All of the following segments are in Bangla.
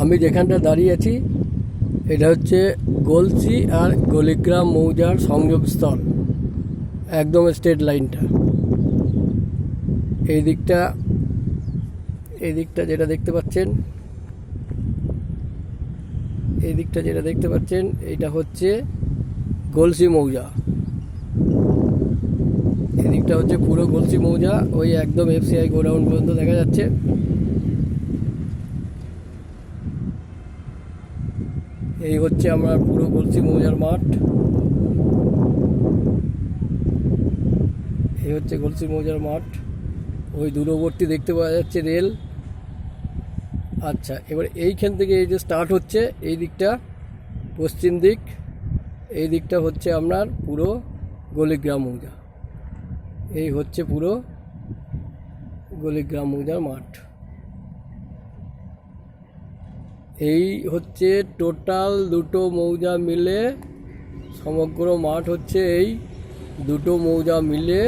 আমি যেখানটা দাঁড়িয়ে আছি এটা হচ্ছে গলসি আর গলিগ্রাম মৌজার সংযোগস্থল, একদম স্ট্রেট লাইনটা। এই দিকটা যেটা দেখতে পাচ্ছেন এইটা হচ্ছে গলসি মৌজা। এদিকটা হচ্ছে পুরো গলসি মৌজা, ওই একদম এফসিআই গোডাউন পর্যন্ত দেখা যাচ্ছে। এই হচ্ছে আমরা পুরো গলসি মৌজার মাঠ। এই হচ্ছে গলসি মৌজার মাঠ। ওই দূরবর্তী দেখতে পাওয়া যাচ্ছে রেল। আচ্ছা, এবার এইখান থেকে এই যে স্টার্ট হচ্ছে এই দিকটা পশ্চিম দিক, এই দিকটা হচ্ছে আপনার পুরো গলিগ্রাম মৌজা। এই হচ্ছে পুরো গলিগ্রাম মৌজার মাঠ। এই হচ্ছে টোটাল দুটো মৌজা মিলে সমগ্র মাঠ হচ্ছে এই দুটো মৌজা মিলে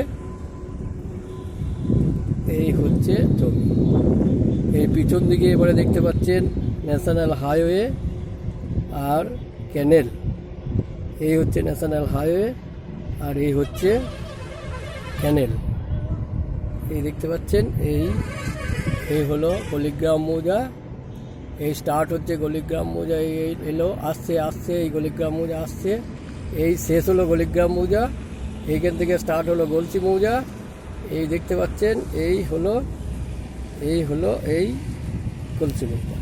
এই হচ্ছে জমি। এই পিছন দিকে এবারে দেখতে পাচ্ছেন ন্যাশনাল হাইওয়ে আর ক্যানেল। এই হচ্ছে ন্যাশনাল হাইওয়ে আর এই হচ্ছে ক্যানেল। এই দেখতে পাচ্ছেন এই হলো গলিগ্রাম মৌজা। এই স্টার্ট হচ্ছে গলিগ্রাম মৌজা, এই এলো আসছে এই গলিগ্রাম মৌজা আসছে, এই শেষ হলো গলিগ্রাম মৌজা। এইখান থেকে স্টার্ট হলো গলসি মৌজা। এই দেখতে পাচ্ছেন এই হলো এই গলসি মৌজা।